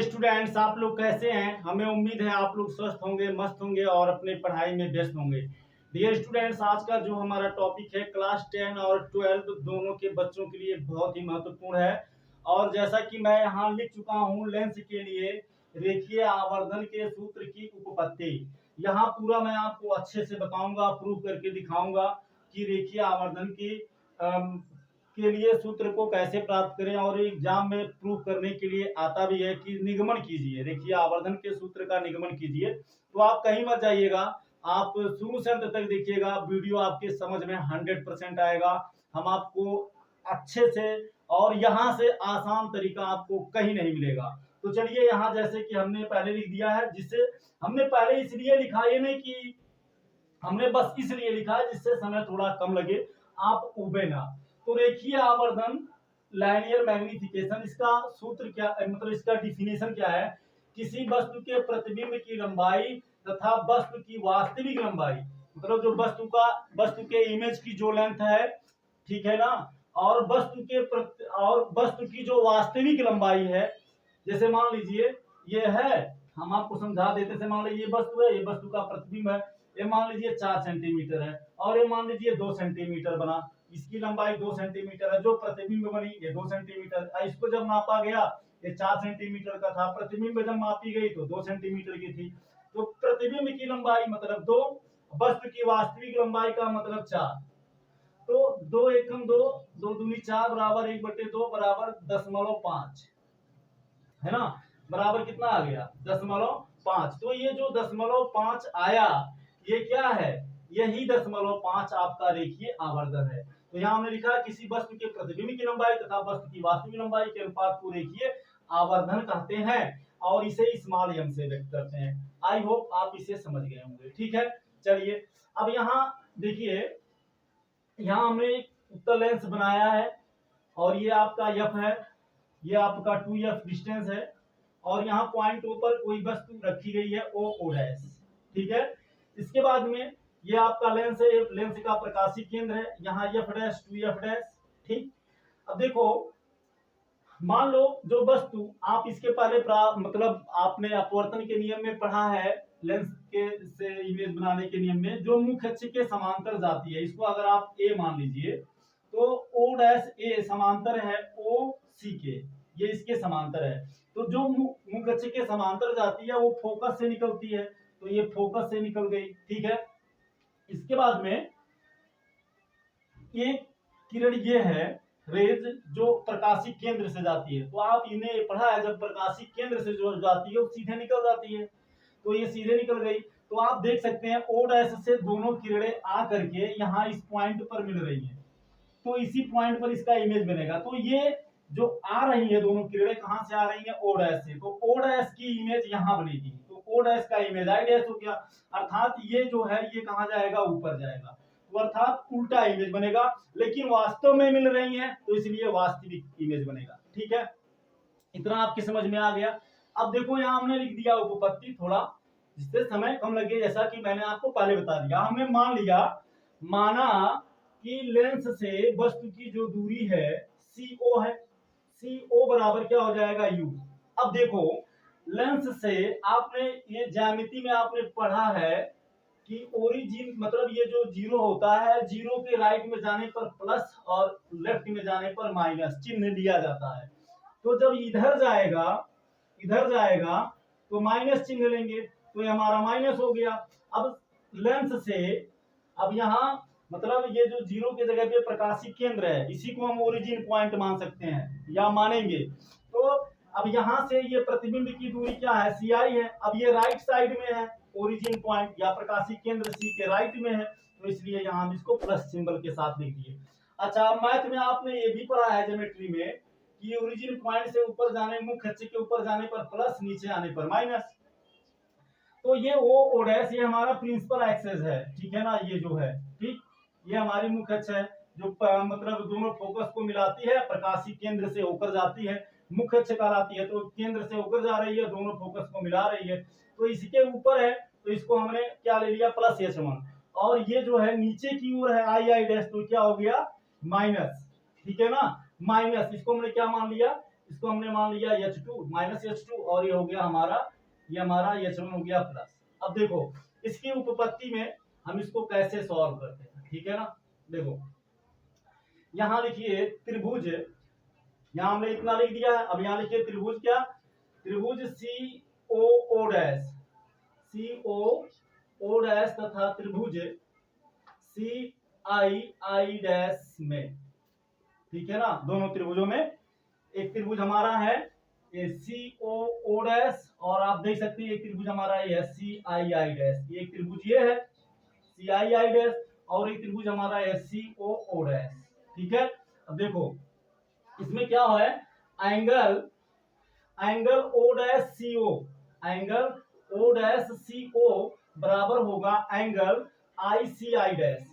Students, आप लोग कैसे हैं? हमें उम्मीद है आप लोग स्वस्थ होंगे, मस्त होंगे और अपने पढ़ाई में व्यस्त होंगे। डियर स्टूडेंट्स, आज का जो हमारा टॉपिक है क्लास 10 और 12 दोनों के बच्चों के लिए बहुत ही महत्वपूर्ण है। और जैसा कि मैं यहाँ लिख चुका हूँ लेंस के लिए रेखीय आवर्धन के सूत्र की उपपत्ति। यहाँ पूरा मैं आपको अच्छे से बताऊंगा, प्रूव करके दिखाऊंगा कि रेखीय आवर्धन की के लिए सूत्र को कैसे प्राप्त करें, और एग्जाम में प्रूव करने के लिए आता भी है कि निगमन कीजिए, रेखीय आवर्धन के सूत्र का निगमन कीजिए। तो आप कहीं मत जाइएगा, आप शुरू से अंत तक देखिएगा, वीडियो आपके समझ में 100% आएगा। हम आपको अच्छे से और यहाँ से आसान तरीका आपको कहीं नहीं मिलेगा। तो चलिए, यहाँ जैसे कि हमने पहले लिख दिया है, जिससे हमने पहले इसलिए लिखा, ये नहीं कि हमने बस इसलिए लिखा है जिससे समय थोड़ा कम लगे, आप उबे ना। तो रेखीय आवर्धन, लाइनियर मैग्निफिकेशन, इसका सूत्र क्या, मतलब इसका डिफिनेशन क्या है? किसी वस्तु के प्रतिबिंब की लंबाई तथा वस्तु की वास्तविक लंबाई, मतलब जो वस्तु के इमेज की जो लेंथ है, ठीक है ना, और वस्तु की जो वास्तविक लंबाई है। जैसे मान लीजिए ये है, हम आपको समझा देते थे, मान लीजिए ये वस्तु है, ये वस्तु का प्रतिबिंब है, ये मान लीजिए 4 सेंटीमीटर है और ये मान लीजिए 2 सेंटीमीटर बना, इसकी लंबाई 2 सेंटीमीटर है, जो प्रतिबिंब बनी ये 2 सेंटीमीटर। इसको जब नापा गया ये 4 सेंटीमीटर का था, प्रतिबिंब जब मापी गई तो 2 सेंटीमीटर की थी। तो प्रतिबिंब की लंबाई मतलब 2, वस्तु की वास्तविक लंबाई का मतलब 4। तो 2 एकम 2, 2 दूनी 4 बराबर 1/2 बराबर 0.5 है ना, बराबर कितना आ गया 0.5। तो ये जो 0.5 आया, ये क्या है? यही 0.5 आपका रेखीय आवर्धन है। तो यहाँ हमने लिखा है किसी वस्तु के प्रतिबिंब की लंबाई तथा वस्तु की वास्तविक लंबाई के अनुपात को रेखीय आवर्धन कहते हैं, और इसे स्मॉल m से व्यक्त करते हैं। आई होप आप इसे समझ गए होंगे। ठीक है, चलिए अब यहाँ देखिए, यहाँ हमने एक उत्तल लेंस बनाया है और ये आपका f है, ये आपका 2f डिस्टेंस है, और यहाँ पॉइंट O पर कोई वस्तु रखी गई है O डैश। ठीक है, इसके बाद में ये आपका लेंस है, लेंस का प्रकाशिक केंद्र है, यहाँ f डैश 2f डैश। ठीक, अब देखो, मान लो जो वस्तु आप इसके पहले मतलब आपने अपवर्तन के नियम में पढ़ा है, लेंस के से इमेज बनाने के नियम में, जो मुख्य अक्ष के समांतर जाती है, इसको अगर आप A मान लीजिए, तो O डैश A समांतर है OC के, ये इसके समांतर है। तो जो मुख्य अक्ष के समांतर जाती है वो फोकस से निकलती है, तो ये फोकस से निकल गई। ठीक है, इसके बाद में एक किरण ये है रेज, जो प्रकाशिक केंद्र से जाती है। तो आप इन्हें पढ़ा है, जब प्रकाशिक केंद्र से जो जाती है वो सीधे निकल जाती है, तो ये सीधे निकल गई। तो आप देख सकते हैं O डैश से दोनों किरणें आ करके यहाँ इस पॉइंट पर मिल रही हैं, तो इसी पॉइंट पर इसका इमेज बनेगा। तो ये जो आ रही है दोनों किरणें कहां से आ रही है? O डैश से, तो O डैश की इमेज यहाँ बनेगी, तो O डैश का इमेज I डैश हो गया, अर्थात ये जो है ये कहां जाएगा? ऊपर जाएगा, तो अर्थात उल्टा इमेज बनेगा, लेकिन वास्तव में मिल रही है तो इसलिए वास्तविक इमेज बनेगा। ठीक है, इतना आपकी समझ में आ गया। अब देखो, यहाँ हमने लिख दिया उपपत्ति थोड़ा, जिससे समय कम लगे, जैसा कि मैंने आपको पहले बता दिया। हमने माना कि लेंस से वस्तु की जो दूरी है CO है, CO बराबर क्या हो जाएगा? U। अब देखो, लेंस से आपने ये ज्यामिति में आपने पढ़ा है कि ओरिजिन, मतलब ये जो जीरो होता है, जीरो के राइट में जाने पर प्लस और लेफ्ट में जाने पर माइनस चिन्ह लिया जाता है। तो जब इधर जाएगा तो माइनस चिन्ह लेंगे, तो ये हमारा माइनस हो गया। अब लेंस से, अब यहाँ मतलब ये जो जीरो के जगह पे प्रकाशिक केंद्र है, इसी को हम ओरिजिन पॉइंट मान सकते हैं या मानेंगे। तो अब यहाँ से ये प्रतिबिंब की दूरी क्या है? CI है। अब ये राइट साइड में है ओरिजिन पॉइंट या प्रकाशिक केंद्र C के राइट में है, तो इसलिए यहाँ हम इसको प्लस सिंबल के साथ लिख दिए। अच्छा, मैथ में आपने ये भी पढ़ा है ज्योमेट्री में कि ओरिजिन पॉइंट से ऊपर जाने, मुख्य अक्ष के ऊपर जाने पर प्लस, नीचे आने पर माइनस। तो ये O डैश ये हमारा प्रिंसिपल एक्सेस है, ठीक है ना, ये जो है, ठीक, ये हमारी मुख्य अक्ष है, जो मतलब दोनों फोकस को मिलाती है, प्रकाशिक केंद्र से होकर जाती है, मुख्य अक्ष कहलाती है। तो केंद्र से होकर जा रही है, दोनों फोकस को मिला रही है, तो इसके ऊपर है, तो इसको हमने क्या ले लिया? Plus H1। और ये जो है नीचे की ओर है I डैश, तो क्या हो गया? माइनस। ठीक है ना, माइनस, इसको हमने क्या मान लिया? इसको हमने मान लिया H2 माइनस H2 और ये हो गया हमारा, ये हमारा H1 हो गया प्लस। अब देखो इसकी उपपत्ति में हम इसको कैसे सॉल्व करते हैं, ठीक है ना। देखो यहाँ लिखिए त्रिभुज, यहाँ हमने इतना लिख दिया है। अब यहाँ लिखिए त्रिभुज क्या, त्रिभुज COO डैश, COO डैश तथा त्रिभुज CII डैश में, ठीक है ना। दोनों त्रिभुजों में एक त्रिभुज हमारा है ये COO डैश और आप देख सकते हैं एक त्रिभुज हमारा ये है CII डैश। एक त्रिभुज ये है CII डैश और एक त्रिभुज हमारा है COO डैश, ठीक है। अब देखो इसमें क्या है, angle O dash CO, angle O dash CO बराबर होगा angle ICI dash,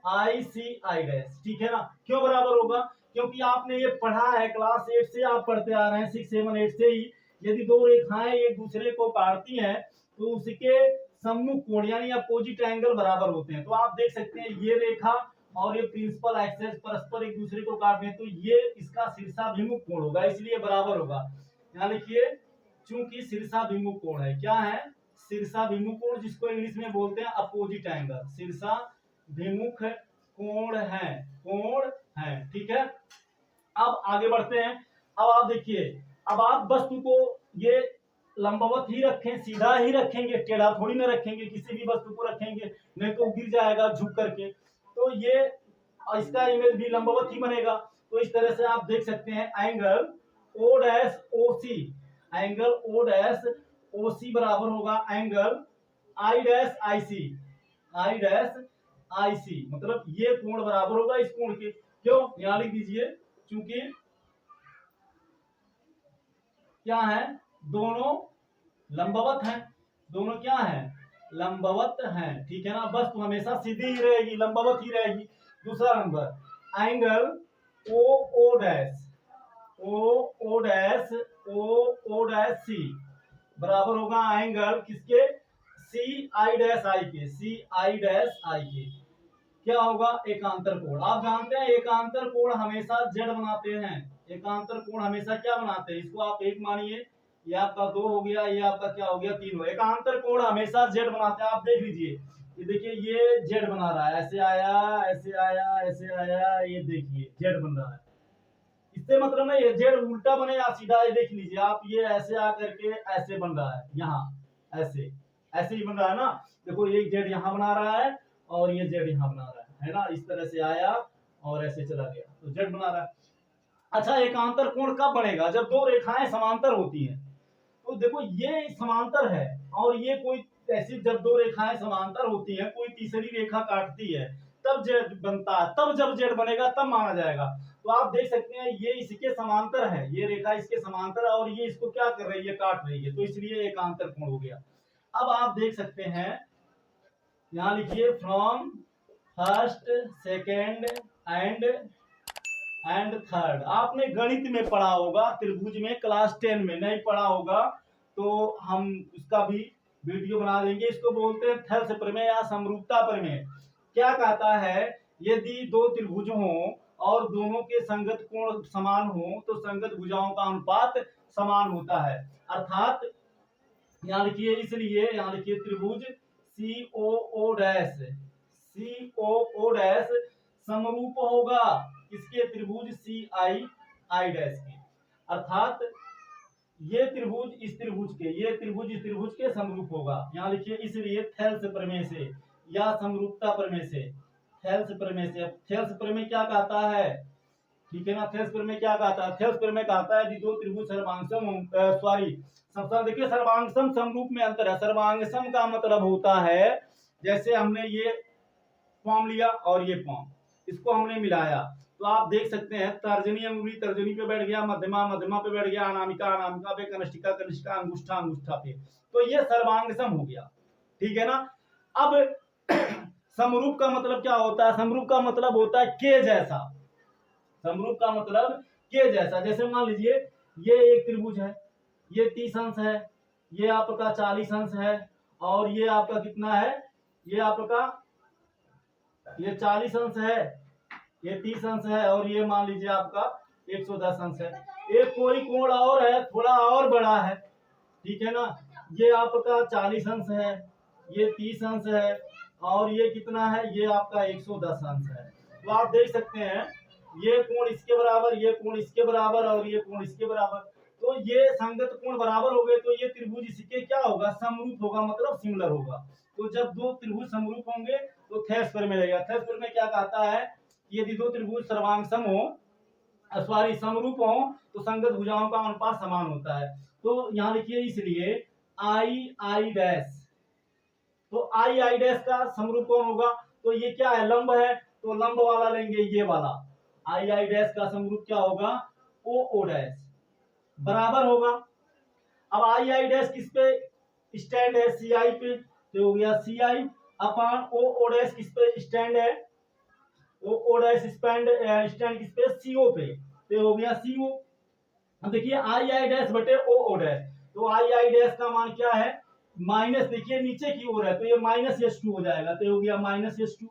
ICI dash, ठीक है ना। क्यों बराबर होगा, क्योंकि आपने ये पढ़ा है क्लास 8 से आप पढ़ते आ रहे हैं, 6, 7, 8 से ही। यदि दो रेखाएं एक दूसरे को काटती हैं तो उसके सम्मुख कोण यानी अपोजिट एंगल बराबर होते हैं। तो आप देख सकते हैं ये रेखा और ये प्रिंसिपल एक्सेस परस्पर एक दूसरे को काट रहे हैं तो ये इसका शीर्षाभिमुख कोण होगा, इसलिए बराबर होगा। यहाँ लिखिए चूंकि शीर्षाभिमुख कोण है, क्या है, शीर्षाभिमुख कोण, जिसको इंग्लिश में बोलते हैं अपोजिट एंगल, शीर्षाभिमुख कोण है, कोण है, ठीक है। अब आगे बढ़ते हैं। अब आप देखिए, अब आप वस्तु को ये लंबवत ही रखें, सीधा ही रखेंगे, टेढ़ा थोड़ी ना रखेंगे, किसी भी वस्तु को रखेंगे नहीं तो गिर जाएगा झुक करके। तो ये इसका इमेज भी लंबवत ही बनेगा। तो इस तरह से आप देख सकते हैं angle O dash OC, angle O dash OC बराबर होगा angle I dash IC, I dash IC, मतलब ये कोण बराबर होगा इस कोण के। क्यों, यहां लिख दीजिए चूंकि क्या है, दोनों लंबवत हैं, दोनों क्या है, लंबवत हैं, ठीक है ना। वस्तु हमेशा सीधी ही रहेगी, लंबवत ही रहेगी। दूसरा number angle OO dash, OO dash OO dash C बराबर होगा एंगल किसके, CI डैश I के, CI डैश I के। क्या होगा, एकांतर कोण। आप जानते हैं एकांतर कोण हमेशा Z बनाते हैं, एकांतर कोण हमेशा क्या बनाते हैं, इसको आप एक मानिए, ये आपका 2 हो गया, ये आपका क्या हो गया 3 हो। एकांतर कोण हमेशा Z बनाते हैं। आप देख लीजिए, ये देखिए ये Z बना रहा है, ऐसे आया ऐसे आया ऐसे आया, ये देखिए Z बन रहा है। इससे मतलब नहीं है Z उल्टा बने या सीधा, ये देख लीजिए आप, ये ऐसे आकर के ऐसे बन रहा है, यहाँ ऐसे ऐसे ही बन रहा है ना। देखो एक Z यहाँ बना रहा है और ये Z यहाँ बना रहा है ना, इस तरह से आया और ऐसे चला गया तो Z बना रहा है। अच्छा, एकांतर कोण कब बनेगा, जब दो रेखाएं समांतर होती हैं। तो देखो ये समांतर है और ये कोई ऐसी, जब दो रेखाएं समांतर होती हैं, कोई तीसरी रेखा काटती है तब Z बनता है, तब जब Z बनेगा तब माना जाएगा। तो आप देख सकते हैं ये इसके समांतर है, ये रेखा इसके समांतर है और ये इसको क्या कर रही है, काट रही है, तो इसलिए एकांतर कोण हो गया। अब आप देख सकते हैं, यहाँ लिखिए from first second and third. आपने गणित में पढ़ा होगा, त्रिभुज में क्लास 10 में नहीं पढ़ा होगा तो हम उसका भी वीडियो बना देंगे। इसको बोलते हैं थेल्स प्रमेय या समरूपता प्रमेय। क्या कहता है, यदि दो त्रिभुज हों और दोनों के संगत कोण समान हो तो संगत भुजाओं का अनुपात समान होता है। अर्थात यहाँ लिखिए, इसलिए यहाँ लिखिए त्रिभुज COO डैश समरूप होगा किसके, त्रिभुज CII डैश के। अर्थात ये त्रिभुज इस त्रिभुज के, ये त्रिभुज इस त्रिभुज के समरूप होगा। यहाँ लिखिए इसलिए थेल्स प्रमेय से या समरूपता प्रमेय से, थेल्स प्रमेय से। थेल्स प्रमेय क्या कहता है, ठीक है ना, थेल्स प्रमेय क्या कहता है, थेल्स प्रमेय कहता है यदि दो त्रिभुज सर्वांगसम, सॉरी देखिए सर्वांगसम समरूप में अंतर है। सर्वांगसम का मतलब होता है, जैसे हमने ये फॉर्म लिया और ये फॉर्म, इसको हमने मिलाया तो आप देख सकते हैं तर्जनी अंगुली तर्जनी पे बैठ गया, मध्यमा मध्यमा पे बैठ गया, अनामिका अनामिका पे, कनिष्ठिका कनिष्ठिका, अंगुष्ठा अंगुष्ठा पे, तो ये सर्वांगसम हो गया, ठीक है ना। अब समरूप का मतलब क्या होता है, समरूप का मतलब होता है के जैसा, समरूप का मतलब के जैसा। जैसे मान लीजिए ये एक त्रिभुज है, ये 30 अंश है, ये आपका 40 अंश है और ये आपका कितना है, ये आपका ये 40 अंश है, ये 30 अंश है और ये मान लीजिए आपका 110 अंश है। एक कोई कोण और है, थोड़ा और बड़ा है, ठीक है ना। ये आपका 40 अंश है, ये 30 अंश है, और ये कितना है, ये आपका 110 अंश है। तो आप देख सकते हैं ये कोण इसके बराबर, ये कोण इसके बराबर, और ये कोण इसके बराबर। तो ये संगत कोण बराबर हो गए, तो ये त्रिभुज इसके क्या होगा, समरूप होगा, मतलब सिमिलर होगा। तो जब दो त्रिभुज समरूप होंगे तो थेस्फर मिलेगा। थेस्फर में क्या कहता है कि यदि दो त्रिभुज सर्वांग सम हो, सॉरी समरूप हो, तो संगत भुजाओं का अनुपात समान होता है। तो यहाँ लिखिए इसलिए आई आई डैश, तो आई आई डैश का समरूप कौन होगा, तो ये क्या है, लंब है, तो लंब वाला लेंगे, ये वाला आई आई डैश का समरूप क्या होगा, ओ ओ डैश बराबर होगा। अब आई आई डैश किस पे स्टैंड है, सी आई पे, तो हो गया सी आई अपान ओ ओ डैश किस पे स्टैंड है, ओ ओ डैश स्टैंड किस पे, सीओ पे, तो हो गया सीओ। अब देखिए आई आई डैश बटे ओ ओ डैश, तो आई आई डैश का मान क्या है, माइनस, देखिए नीचे की ओर है तो ये माइनस एच टू हो जाएगा, तो हो गया माइनस एच टू।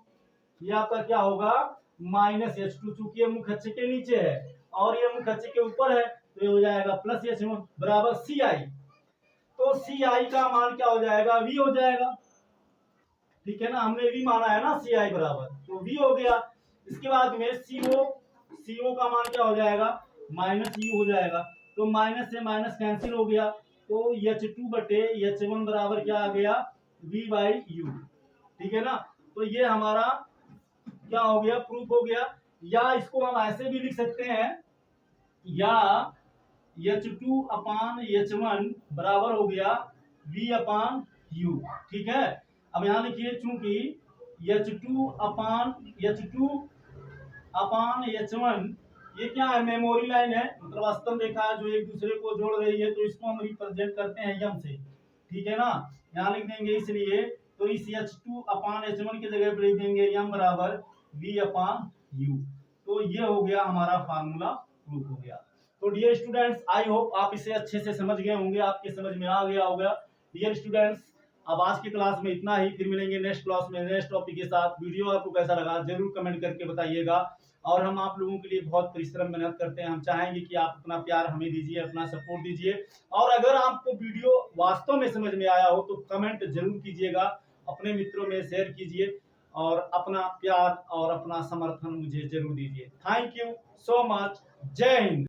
ये आपका क्या होगा, माइनस एच टू, चूंकि ये मुख्य अक्ष के नीचे है और ये मुख्य अक्ष के ऊपर है, तो ये हो जाएगा प्लस एच वन बराबर सी आई। तो सी आई का मान क्या हो जाएगा, वी हो जाएगा, ठीक है ना, हमने वी माना है ना, सी आई बराबर, तो वी हो गया। इसके बाद में सीओ, सीओ का मान क्या हो जाएगा, माइनस यू हो जाएगा, तो माइनस से माइनस कैंसिल हो गया, तो एच टू बटे एच वन बराबर क्या आ गया, वी बाई यू, ठीक है ना। तो ये हमारा क्या हो गया, प्रूफ हो गया। या इसको हम ऐसे भी लिख सकते हैं, या H two upon H one बराबर हो गया वी अपान यू, ठीक है। अब यहां लिखिए चूंकि H two upon H one ये क्या है, मेमोरी लाइन है, मतलब अस्तम रेखा है जो एक दूसरे को जोड़ रही है, तो इसको हम रिप्रेजेंट करते हैं यम से, ठीक है ना। यहाँ लिख देंगे इसलिए, तो इस H two upon H one की जगह पर लिख देंगे यम बराबर वी अपान यू। तो ये हो गया हमारा फार्मूला प्रूफ हो गया। तो डियर स्टूडेंट्स, आई होप आप इसे अच्छे से समझ गए होंगे, आपके समझ में आ गया होगा। डियर स्टूडेंट्स, अब आज की क्लास में इतना ही, फिर मिलेंगे नेक्स्ट क्लास में नेक्स्ट टॉपिक के साथ। वीडियो आपको कैसा लगा जरूर कमेंट करके बताइएगा, और हम आप लोगों के लिए बहुत परिश्रम मेहनत करते हैं। हम चाहेंगे कि आप अपना प्यार हमें दीजिए, अपना सपोर्ट दीजिए, और अगर आपको वीडियो वास्तव में समझ में आया हो तो कमेंट जरूर कीजिएगा, अपने मित्रों में शेयर कीजिए, और अपना प्यार और अपना समर्थन मुझे जरूर दीजिए। Thank you so much. जय हिंद।